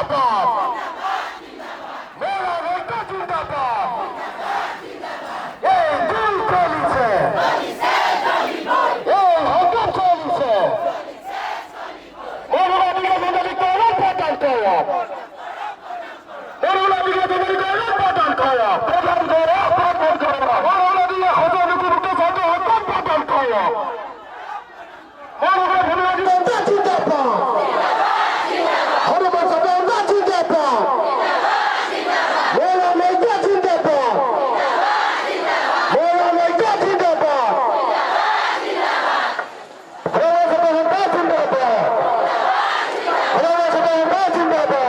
জিন্দাবাদ মরান ঐক্য জিন্দাবাদ এই দুই চলিছে এই হকম চলিছে মরুলা দিকে মেধাবী করো প্রদান করো মরুলা দিকে মেধাবী করো প্রদান করো প্রদান করো প্রদান করো মরুলা দিয়ে হজরুকুরকে যত হকম প্রদান করো মরুলা ভুলিয়া দিয়ে জিন্দাবাদ হনুমান সদা জিন্দাবাদ মরুলা মেঘা জিন্দাবাদ মরুলা মেঘা জিন্দাবাদ হনুমান সদা জিন্দাবাদ হনুমান সদা জিন্দাবাদ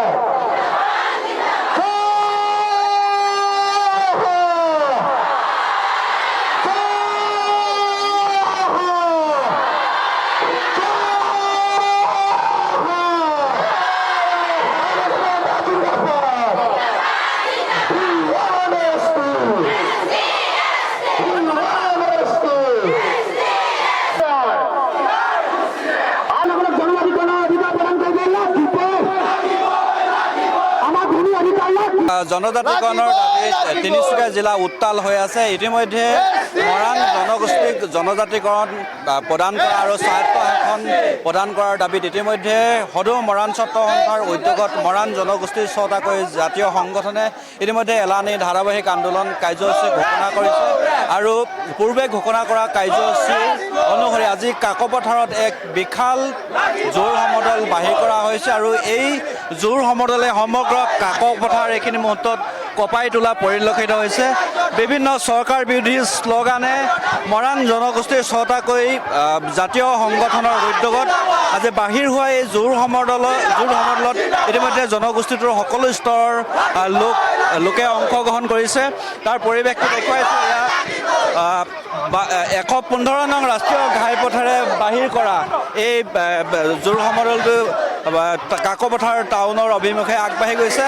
জনজাতিকৰণৰ দাবীত তিনিচুকীয়া জিলা উত্তাল হৈ আছে। ইতিমধ্যে মৰাণ জনগোষ্ঠীক জনজাতিকৰণ প্ৰদান কৰা আৰু স্বায়ত্ব শাসন প্ৰদান কৰাৰ দাবীত ইতিমধ্যে সদৌ মৰাণ ছাত্ৰ সন্থাৰ উদ্যোগত মৰাণ জনগোষ্ঠীৰ 6টাকৈ জাতীয় সংগঠনে ইতিমধ্যে এলানি ধাৰাবাহিক আন্দোলন কাৰ্যসূচী ঘোষণা কৰিছে আৰু পূৰ্বে ঘোষণা কৰা কাৰ্যসূচী অনুসৰি আজি কাকপথাৰত এক বিশাল জোৰ সমদল বাহিৰ কৰা হৈছে আৰু এই জোৰ সমদলে সমগ্ৰ কাকপথাৰ এইখিনি মুহূৰ্তত কঁপাই তোলা পৰিলক্ষিত হৈছে। বিভিন্ন চৰকাৰ বিৰোধী শ্লোগানে মৰাণ জনগোষ্ঠীৰ 6টাকৈ জাতীয় সংগঠনৰ উদ্যোগত আজি বাহিৰ হোৱা এই জোৰ সমদলত ইতিমধ্যে জনগোষ্ঠীটোৰ সকলো স্তৰৰ লোকে অংশগ্ৰহণ কৰিছে। তাৰ পৰিৱেশটো দেখুৱাইছে এয়া 115 নং ৰাষ্ট্ৰীয় ঘাইপথেৰে বাহিৰ কৰা এই জোৰ সমদলটো কাকপথাৰ টাউনৰ অভিমুখে আগবাঢ়ি গৈছে।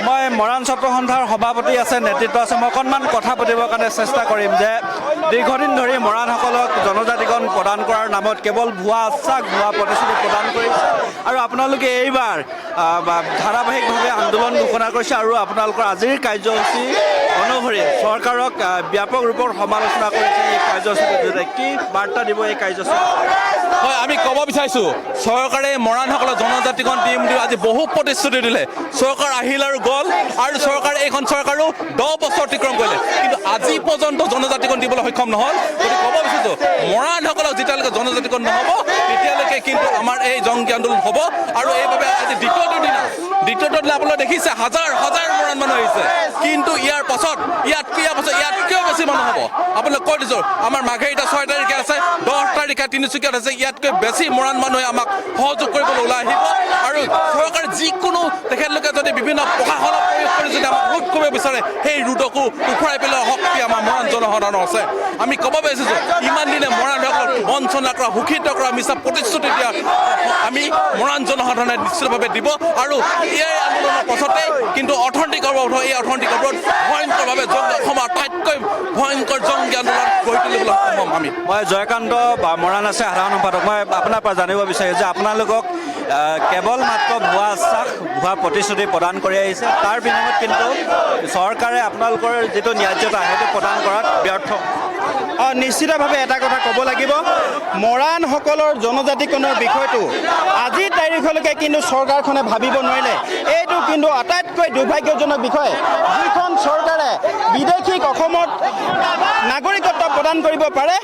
মই মৰাণ ছাত্ৰ সন্থাৰ সভাপতি আছে, নেতৃত্ব আছে, মই অকণমান কথা পাতিবৰ কাৰণে চেষ্টা কৰিম যে দীৰ্ঘদিন ধৰি মৰাণসকলক জনজাতিকৰণ প্ৰদান কৰাৰ নামত কেৱল ভুৱা আশ্বাস ভুৱা প্ৰতিশ্ৰুতি প্ৰদান কৰিছে আৰু আপোনালোকে এইবাৰ ধাৰাবাহিকভাৱে আন্দোলন ঘোষণা কৰিছে আৰু আপোনালোকৰ আজিৰ কাৰ্যসূচী অনুসৰি চৰকাৰক ব্যাপক ৰূপত সমালোচনা কৰিছে। এই কাৰ্যসূচীৰ জৰিয়তে কি বাৰ্তা দিব এই কাৰ্যসূচী? হয়, আমি ক'ব বিচাৰিছোঁ চৰকাৰে মৰাণসকলক জনজাতিকৰণ দিম বুলি আজি বহু প্ৰতিশ্ৰুতি দিলে। চৰকাৰ আহিল আৰু গ'ল আৰু চৰকাৰে এইখন চৰকাৰো 10 বছৰ অতিক্ৰম কৰিলে, কিন্তু আজি পৰ্যন্ত জনজাতিকৰণ দিবলৈ সক্ষম নহ'ল। গতিকে ক'ব বিচাৰিছোঁ মৰাণসকলক যেতিয়ালৈকে জনজাতিকৰণ নহ'ব তেতিয়ালৈকে কিন্তু আমাৰ এই জংগী আন্দোলন হ'ব। আৰু এইবাবে আজি দ্বিতীয়টো দিনা আপোনালোকে দেখিছে হাজাৰ হাজাৰ মৰাণ মানুহ আহিছে, কিন্তু ইয়াৰ পাছত ইয়াতকৈ বেছি মানুহ হ'ব। আপোনালোকে কৈ দিছোঁ আমাৰ মাঘেৰিটা 6 তাৰিখে আছে, 10 তাৰিখে তিনিচুকীয়াত আছে, ইয়াতকৈ বেছি মৰাণ মানুহে আমাক সহযোগ কৰিবলৈ ওলাই আহিব। আৰু চৰকাৰে যিকোনো তেখেতলোকে যদি বিভিন্ন প্ৰশাসনক প্ৰয়োগ কৰি যদি আমাক ৰোধ কৰিব বিচাৰে সেই ৰোধকো উখুৰাই পেলোৱা শক্তি আমাৰ মৰাণ জনসাধাৰণৰ আছে। আমি ক'ব বিচাৰিছোঁ ইমান দিনে মৰাণসকলক বঞ্চনা কৰা, শোষিত কৰা, মিছা প্ৰতিশ্ৰুতি দিয়া আমি মৰাণ জনসাধাৰণে নিশ্চিতভাৱে দিব। আৰু এই আন্দোলনৰ পাছতে কিন্তু অৰ্থনৈতিক অৱৰোধ, এই অৰ্থনৈতিক অৱৰোধ ভয়ংকৰভাৱে অসমৰ আটাইতকৈ ভয়ংকৰ জংগী আন্দোলন গঢ়ি তুলিবলৈ সক্ষম আমি। মই জয়কান্ত মৰাণ আছে সাধাৰণ সম্পাদক। মই আপোনাৰ পৰা জানিব বিচাৰিছোঁ যে আপোনালোকক কেৱল মাত্ৰ ভুৱা আশ্বাস ভুৱা প্ৰতিশ্ৰুতি প্ৰদান কৰি আহিছে, তাৰ বিনিময়ত কিন্তু চৰকাৰে আপোনালোকৰ যিটো ন্যায্যতা সেইটো প্ৰদান কৰাত ব্যৰ্থ। নিশ্চিতভাৱে এটা কথা ক'ব লাগিব, মৰাণসকলৰ জনজাতিকৰণৰ বিষয়টো আজিৰ তাৰিখলৈকে কিন্তু চৰকাৰখনে ভাবিব নোৱাৰিলে। এইটো কিন্তু আটাইতকৈ দুৰ্ভাগ্যজনক বিষয়। যিখন চৰকাৰে বিদেশীক অসমত নাগৰিকত্ব প্ৰদান কৰিব পাৰে,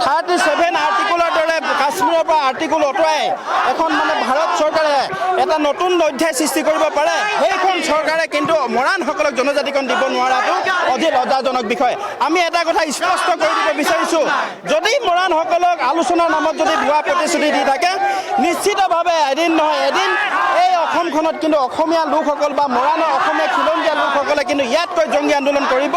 37 আৰ্টিকুলৰ দৰে কাশ্মীৰৰ পৰা আৰ্টিকুল আঁতৰাই এখন ভাৰত চৰকাৰে এটা নতুন অধ্যায় সৃষ্টি কৰিব পাৰে, সেইখন চৰকাৰে কিন্তু মৰাণসকলক জনজাতিকৰণ দিব নোৱাৰাটো অতি লজ্জাজনক বিষয়। আমি এটা কথা স্পষ্ট কৰি দিব বিচাৰিছোঁ, যদি মৰাণসকলক আলোচনাৰ নামত যদি ভুৱা প্ৰতিশ্ৰুতি দি থাকে, নিশ্চিতভাৱে এদিন নহয় এদিন এই অসমখনত কিন্তু অসমীয়া লোকসকল বা মৰাণৰ অসমীয়া খিলঞ্জীয়া লোকসকলে কিন্তু ইয়াতকৈ জংগী আন্দোলন কৰিব,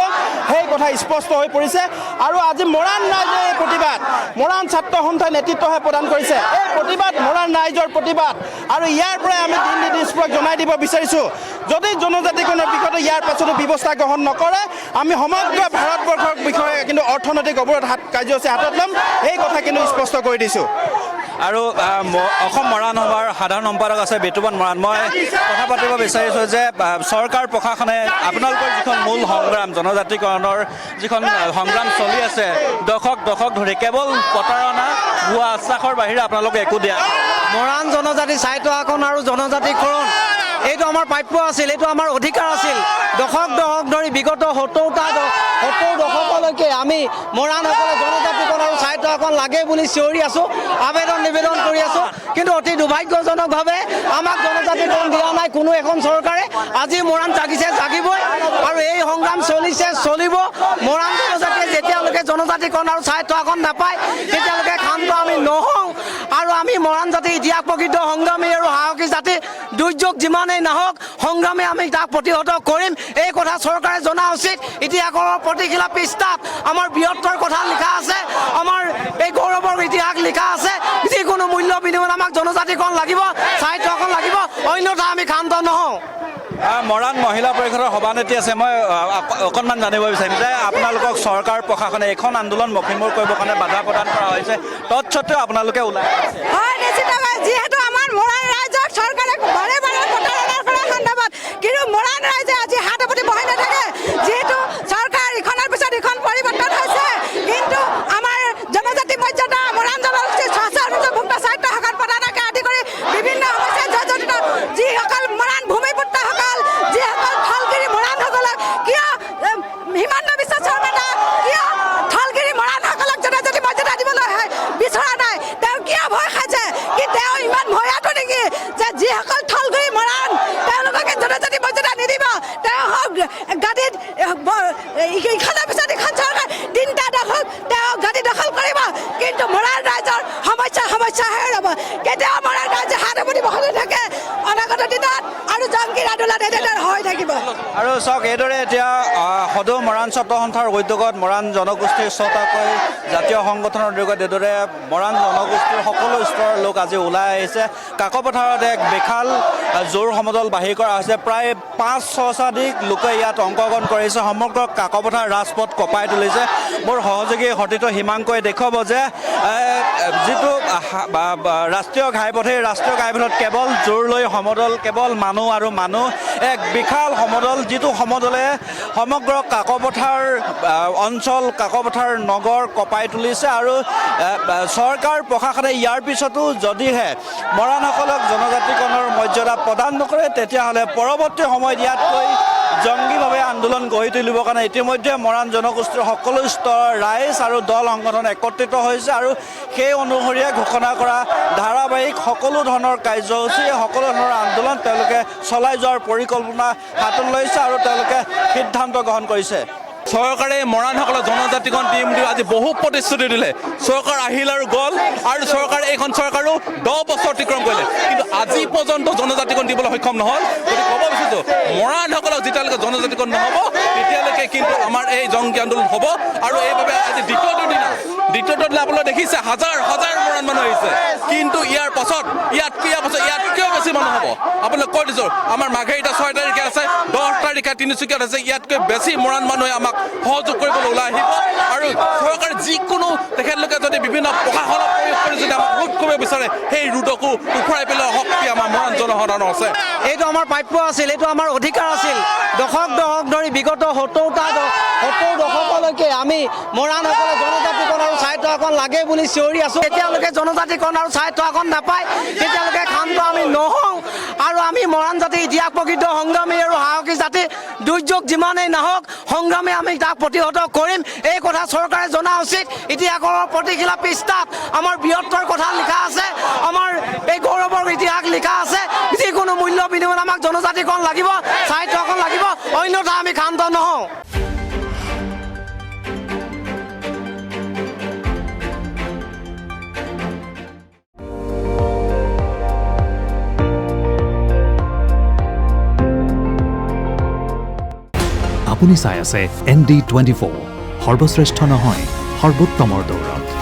সেই কথা স্পষ্ট হৈ পৰিছে। আৰু আজি মৰাণ ৰাইজৰ এই প্ৰতিবাদ মৰাণ ছাত্ৰ সন্থাই নেতৃত্বহে প্ৰদান কৰিছে। এই প্ৰতিবাদ মৰাণ ৰাইজৰ প্ৰতিবাদ আৰু ইয়াৰ পৰাই আমি দিল্লী দিছপুৰক জনাই দিব বিচাৰিছোঁ, যদি জনজাতিকৰণৰ বিষয়টো ইয়াৰ পাছতো ব্যৱস্থা গ্ৰহণ নকৰে আমি সমগ্ৰ ভাৰতবৰ্ষৰ বিষয়ে কিন্তু অৰ্থনৈতিক অৱৰোধ কাৰ্যসূচী হাতত ল'ম, এই কথা কিন্তু স্পষ্ট কৰি দিছোঁ। আৰু অসম মৰাণ সভাৰ সাধাৰণ সম্পাদক আছে বিতুপন মৰাণ। মই কথা পাতিব বিচাৰিছোঁ যে চৰকাৰ প্ৰশাসনে আপোনালোকৰ যিখন মূল সংগ্ৰাম জনজাতিকৰণৰ যিখন সংগ্ৰাম চলি আছে দশক ধৰি কেৱল প্ৰতাৰণা ভুৱা আশ্বাসৰ বাহিৰে আপোনালোকে একো দিয়া মৰাণ জনজাতি স্বায়ত্ব শাসন আৰু জনজাতিকৰণ এইটো আমাৰ প্ৰাপ্য আছিল, এইটো আমাৰ অধিকাৰ আছিল। দশক ধৰি বিগত 70 দশকলৈকে আমি মৰাণসকলে জনজাতিকৰণ আৰু স্বায়ত্ব শাসন লাগে বুলি চিঞৰি আছোঁ, আবেদন নিবেদন কৰি আছোঁ। কিন্তু অতি দুৰ্ভাগ্যজনকভাৱে আমাক জনজাতিকৰণ দিয়া নাই কোনো এখন চৰকাৰে। আজি মৰাণ জাগিছে, জাগিবই আৰু এই সংগ্ৰাম চলিছে, চলিব। মৰাণ জনজাতিয়ে যেতিয়ালৈকে জনজাতিকৰণ আৰু স্বায়ত্ব শাসন নাপায় তেতিয়ালৈকে ক্ষান্ত আমি নহওঁ। আৰু আমি মৰাণ জাতি ইতিহাস প্ৰকৃত সংগ্ৰামী আৰু সাহসী জাতি, দুৰ্যোগ যিমানেই নাহক সংগ্ৰামে আমি তাক প্ৰতিহত কৰিম, এই কথা চৰকাৰে জনা উচিত। ইতিহাসৰ প্ৰতিখিলা পৃষ্ঠাত আমাৰ বীৰত্বৰ কথা লিখা আছে, আমাৰ এই গৌৰৱৰ ইতিহাস লিখা আছে। যিকোনো মূল্য বিনিময়ত আমাক জনজাতিকৰণ লাগিব, স্বায়ত্ব শাসন লাগিব, অন্যথা আমি ক্ষান্ত নহওঁ। মৰাণ মহিলা পৰিষদৰ সভানেত্ৰী আছে, মই অকণমান জানিব বিচাৰিম যে আপোনালোকক চৰকাৰ প্ৰশাসনে এইখন আন্দোলন মষিমূৰ কৰিবৰ কাৰণে বাধা প্ৰদান কৰা হৈছে, তৎসত্বেও আপোনালোকে ওলাই আহিছে। হয়, নিশ্চিতভাৱে যিহেতু আমাৰ মৰাণ ৰাইজক চৰকাৰে বাৰে প্ৰতাৰণাৰ পৰা খণ্ডাবাদ, কিন্তু মৰাণ ৰাইজে আজি হাত পাতি বহাই নাথাকে। যিহেতু চৰকাৰ ইখনৰ পিছত ইখন পৰিৱৰ্তন হৈছে, কিন্তু আমাৰ জনজাতি মৰ্যাদা মৰাণ জনগোষ্ঠীৰ স্বাস্থ্যভুক্ত স্বায়ত্ব শাসন প্ৰদানকে আদি কৰি বিভিন্ন সমস্যাত জৰ্জৰিত যিসকল মৰাণ ভূমিপুত্ৰসকল, যিসকল থলগিৰি মৰাণসকলক কিয় হিমন্ত বিশ্ব শৰ্মাক কিয় থলগিৰি মৰাণসকলক জনজাতি মৰ্যাদা দিবলৈ বিচৰা নাই, তেওঁ কিয় ভয় খাইছে? কি তেওঁ ইমান ভয়াটো নেকি যে যিসকল থলগিৰি মৰাণ তেওঁলোককে জনজাতি মৰ্যাদা নিদিব? তেওঁ গাদীত ইখনৰ পিছত ইখন চৰকাৰ 3টা দশক তেওঁ গাদী দখল কৰিব, কিন্তু মৰাণ ৰাইজৰ সমস্যাহে ৰ'ব। কেতিয়াও মৰাণ ৰাইজে হাত পাতি বহি নাথাকে। অনাগত দিনত আৰু জংকীৰ আন্দোলন এনেদৰে হৈ থাকিব। আৰু চাওক, এইদৰে এতিয়া সদৌ মৰাণ ছাত্ৰ সন্থাৰ উদ্যোগত মৰাণ জনগোষ্ঠীৰ 6টাকৈ জাতীয় সংগঠনৰ উদ্যোগত এইদৰে মৰাণ জনগোষ্ঠীৰ সকলো স্তৰৰ লোক আজি ওলাই আহিছে। কাকপথাৰত এক বিশাল জোৰ সমদল বাহিৰ কৰা হৈছে, প্ৰায় 5-6শতাধিক লোকে ইয়াত অংশগ্ৰহণ কৰিছে। সমগ্ৰ কাকপথাৰ ৰাজপথ কঁপাই তুলিছে। মোৰ সহযোগী সতীৰ্থ হিমাংকই দেখুৱাব যে যিটো ৰাষ্ট্ৰীয় ঘাইপথ, সেই ৰাষ্ট্ৰীয় ঘাইপথত কেৱল জোৰ লৈ সমদল, কেৱল মানুহ আৰু মানুহ, এক বিশাল সমদল, যিটো সমদলে সমগ্ৰ কাকপথাৰ অঞ্চল, কাকপথাৰ নগৰ কঁপাই তুলিছে। আৰু চৰকাৰ প্ৰশাসনে ইয়াৰ পিছতো যদিহে মৰাণসকলক জনজাতিকৰণৰ মৰ্যাদা প্ৰদান নকৰে তেতিয়াহ'লে পৰৱৰ্তী সময়ত ইয়াতকৈ জংগীভাৱে আন্দোলন গঢ়ি তুলিবৰ কাৰণে ইতিমধ্যে মৰাণ জনগোষ্ঠীৰ সকলো স্তৰৰ ৰাইজ আৰু দল সংগঠন একত্ৰিত হৈছে আৰু সেই অনুসৰিয়ে ঘোষণা কৰা ধাৰাবাহিক সকলো ধৰণৰ কাৰ্যসূচী, সকলো ধৰণৰ আন্দোলন তেওঁলোকে চলাই যোৱাৰ পৰিকল্পনা হাতত লৈছে আৰু তেওঁলোকে সিদ্ধান্ত গ্ৰহণ কৰিছে। চৰকাৰে মৰাণসকলক জনজাতিকৰণ দিম বুলি আজি বহু প্ৰতিশ্ৰুতি দিলে। চৰকাৰ আহিল আৰু গ'ল, আৰু চৰকাৰে এইখন চৰকাৰো 10 বছৰ অতিক্ৰম কৰিলে, কিন্তু আজি পৰ্যন্ত জনজাতিকৰণ দিবলৈ সক্ষম নহ'ল। গতিকে ক'ব বিচাৰিছোঁ, মৰাণসকলক যেতিয়ালৈকে জনজাতিকৰণ নহ'ব তেতিয়ালৈকে কিন্তু আমাৰ এই জংগী আন্দোলন হ'ব। আৰু এইবাবে আজি দ্বিতীয়টো দিনা আপোনালোকে দেখিছে হাজাৰ মৰাণ মানুহ আহিছে, কিন্তু ইয়াৰ পাছত ইয়াত কিয় বেছি মানুহ হ'ব? আপোনালোকে কৈ দিছোঁ, আমাৰ মাঘেৰিটা 6 তাৰিখে আছে, 10 তাৰিখে তিনিচুকীয়াত আছে, ইয়াতকৈ বেছি মৰাণ মানুহে আমাক সহযোগ কৰিবলৈ ওলাই আহিব। আৰু চৰকাৰে যিকোনো তেখেতলোকে যদি বিভিন্ন প্ৰশাসনক প্ৰয়োগ কৰি যদি আমাক ৰোধ কৰিব বিচাৰে, সেই ৰোধকো উফৰাই পেলোৱা শক্তি আমাৰ মৰাণ জনসাধাৰণৰ আছে। এইটো আমাৰ প্ৰাপ্য আছিল, এইটো আমাৰ অধিকাৰ আছিল। দশক ধৰি বিগত 70 দশকলৈকে আমি মৰাণসকলে জনজাতিকৰণ আৰু স্বায়ত্ব শাসন লাগে বুলি চিঞৰি আছোঁ। যেতিয়ালৈকে জনজাতিকৰণ আৰু স্বায়ত্ব শাসন নাপায় তেতিয়ালৈকে ক্ষান্ত আমি নহওঁ। আৰু আমি মৰাণ জাতি ইতিহাস প্ৰকৃত সংগ্ৰামী আৰু সাহসী জাতি, দুৰ্যোগ যিমানেই নাহক সংগ্ৰামে আমি তাক প্ৰতিহত কৰিম, এই কথা চৰকাৰে জনা উচিত। ইতিহাসৰ প্ৰতিখিলা পৃষ্ঠাত আমাৰ বীৰত্বৰ কথা লিখা আছে, আমাৰ এই গৌৰৱৰ ইতিহাস লিখা আছে। যিকোনো মূল্য বিনিময়ত আমাক জনজাতিকৰণ লাগিব, স্বায়ত্ব শাসন লাগিব, অন্যথা আমি ক্ষান্ত নহওঁ। আপুনি চাই আছে ND24, সৰ্বশ্ৰেষ্ঠ নহয় সৰ্বোত্তমৰ দৌৰত।